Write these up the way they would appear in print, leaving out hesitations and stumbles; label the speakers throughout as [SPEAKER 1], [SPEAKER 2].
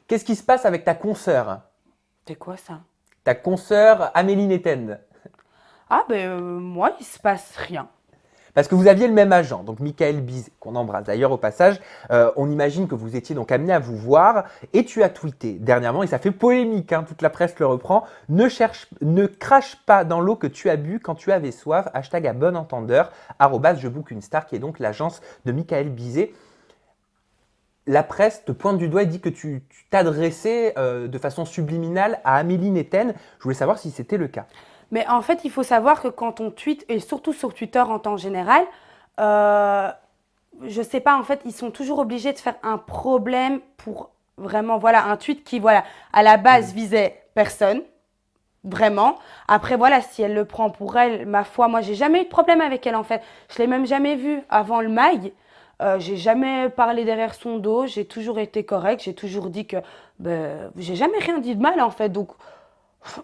[SPEAKER 1] Qu'est-ce qui se passe avec ta consoeur?
[SPEAKER 2] C'est quoi ça?
[SPEAKER 1] Ta consoeur Amélie Netten?
[SPEAKER 2] Ah ben moi, il se passe rien.
[SPEAKER 1] Parce que vous aviez le même agent, donc Michael Bizet, qu'on embrasse d'ailleurs au passage. On imagine que vous étiez donc amené à vous voir et tu as tweeté dernièrement, et ça fait polémique, hein, toute la presse le reprend. Ne crache pas dans l'eau que tu as bu quand tu avais soif. Hashtag à bon entendeur, arrobas je book une star, qui est donc l'agence de Michael Bizet. La presse te pointe du doigt et dit que tu t'adressais de façon subliminale à Amélie Netten. Je voulais savoir si c'était le cas.
[SPEAKER 2] Mais en fait, il faut savoir que quand on tweet, et surtout sur Twitter en temps général, euh, je sais pas, en fait, ils sont toujours obligés de faire un problème pour vraiment, voilà, un tweet qui, voilà, à la base visait personne, vraiment. Après, voilà, si elle le prend pour elle, ma foi, moi, j'ai jamais eu de problème avec elle, en fait. Je l'ai même jamais vue avant le mag. J'ai jamais parlé derrière son dos, j'ai toujours été correcte, j'ai toujours dit que, ben, j'ai jamais rien dit de mal, en fait, donc,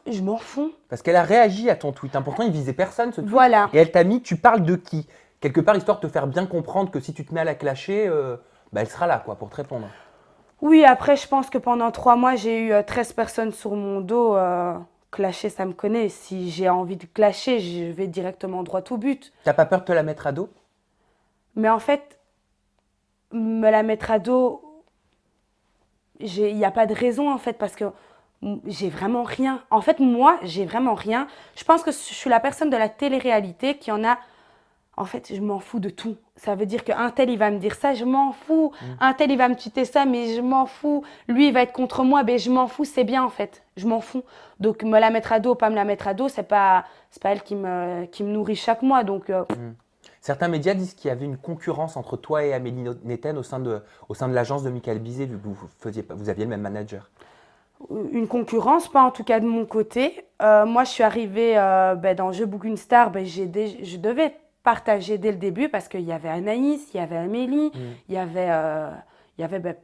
[SPEAKER 2] je m'en fous.
[SPEAKER 1] Parce qu'elle a réagi à ton tweet, hein. Pourtant, il visait personne ce tweet.
[SPEAKER 2] Voilà.
[SPEAKER 1] Et elle t'a mis, tu parles de qui? Quelque part, histoire de te faire bien comprendre que si tu te mets à la clasher, bah, elle sera là quoi, pour te répondre.
[SPEAKER 2] Oui, après, je pense que pendant 3 mois, j'ai eu 13 personnes sur mon dos. Clasher, ça me connaît. Si j'ai envie de clasher, je vais directement droit au but.
[SPEAKER 1] T'as pas peur de te la mettre à dos?
[SPEAKER 2] Mais en fait, me la mettre à dos, il n'y a pas de raison, en fait, parce que j'ai vraiment rien. En fait, moi, j'ai vraiment rien. Je pense que je suis la personne de la télé-réalité qui en a. En fait, je m'en fous de tout. Ça veut dire qu'un tel, il va me dire ça, je m'en fous.
[SPEAKER 1] Mm.
[SPEAKER 2] Un tel, il va me tuer ça, mais je m'en fous. Lui, il va être contre moi, mais je m'en fous. C'est bien, en fait. Je m'en fous. Donc, me la mettre à dos, pas me la mettre à dos, c'est pas elle qui me nourrit chaque mois. Donc,
[SPEAKER 1] Mm. Certains médias disent qu'il y avait une concurrence entre toi et Amélie Netten au sein de l'agence de Michael Bizet, vu que vous aviez le même manager.
[SPEAKER 2] une concurrence, pas en tout cas de mon côté. Moi, je suis arrivée ben, dans Je Book une Star, ben, je devais partager dès le début parce qu'il y avait Anaïs, il y avait Amélie,
[SPEAKER 1] Mm.
[SPEAKER 2] il y avait ben,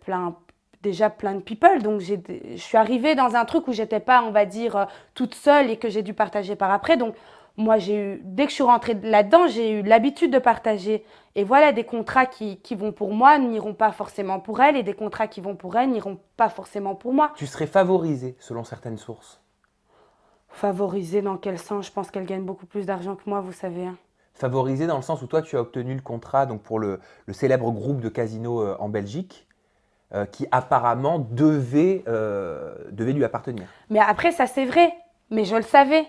[SPEAKER 2] déjà plein de people. Donc, je suis arrivée dans un truc où j'étais pas, on va dire, toute seule et que j'ai dû partager par après. Donc, moi, dès que je suis rentrée là-dedans, j'ai eu l'habitude de partager. Et voilà, des contrats qui vont pour moi n'iront pas forcément pour elle, et des contrats qui vont pour elle n'iront pas forcément pour moi.
[SPEAKER 1] Tu serais favorisé, selon certaines sources.
[SPEAKER 2] Favorisée dans quel sens? Je pense qu'elle gagne beaucoup plus d'argent que moi, vous savez, hein.
[SPEAKER 1] Favorisé dans le sens où toi, tu as obtenu le contrat donc, pour le célèbre groupe de casinos en Belgique, qui apparemment devait lui appartenir.
[SPEAKER 2] Mais après, ça c'est vrai. Mais je le savais.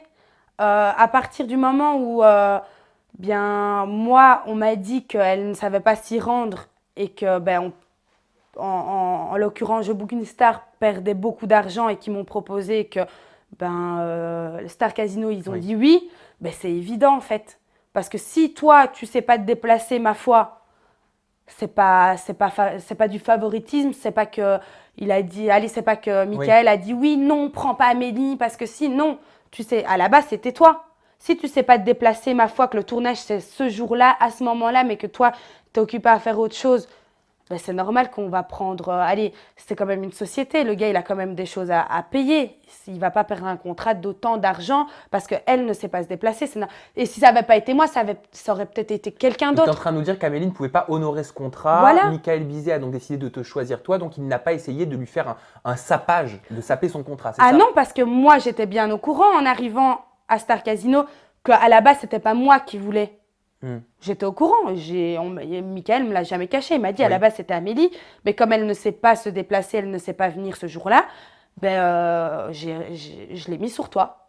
[SPEAKER 2] À partir du moment où, bien, moi, on m'a dit qu'elle ne savait pas s'y rendre et que, ben, en l'occurrence, Je Book une Star perdait beaucoup d'argent et qu'ils m'ont proposé que, ben, le Star Casino, ils ont
[SPEAKER 1] Oui.
[SPEAKER 2] dit oui, ben, c'est évident en fait. Parce que si toi, tu sais pas te déplacer, ma foi, c'est pas du favoritisme, c'est pas que il a dit, allez, c'est pas que
[SPEAKER 1] Oui.
[SPEAKER 2] Michael a dit oui, non, prends pas Amélie, parce que si, non, tu sais, à la base, c'était toi. Si tu sais pas te déplacer, ma foi, que le tournage c'est ce jour-là, à ce moment-là, mais que toi, t'es occupé à faire autre chose, ben, c'est normal qu'on va prendre. Allez, c'est quand même une société. Le gars, il a quand même des choses à payer. Il va pas perdre un contrat d'autant d'argent parce qu'elle ne sait pas se déplacer. Et si ça n'avait pas été moi, ça aurait peut-être été quelqu'un
[SPEAKER 1] Tu es en
[SPEAKER 2] d'autre.
[SPEAKER 1] train de nous dire qu'Amélie ne pouvait pas honorer ce contrat.
[SPEAKER 2] Voilà.
[SPEAKER 1] Michael Bizet a donc décidé de te choisir toi, donc il n'a pas essayé de lui faire un sapage, de saper son contrat, c'est
[SPEAKER 2] Ah
[SPEAKER 1] ça?
[SPEAKER 2] non, parce que moi, j'étais bien au courant en arrivant à Star Casino qu'à la base, c'était pas moi qui voulais.
[SPEAKER 1] Hmm.
[SPEAKER 2] J'étais au courant. Michael me l'a jamais caché. Il m'a dit à
[SPEAKER 1] Oui.
[SPEAKER 2] la base c'était Amélie, mais comme elle ne sait pas se déplacer, elle ne sait pas venir ce jour-là, ben je l'ai mis sur toi.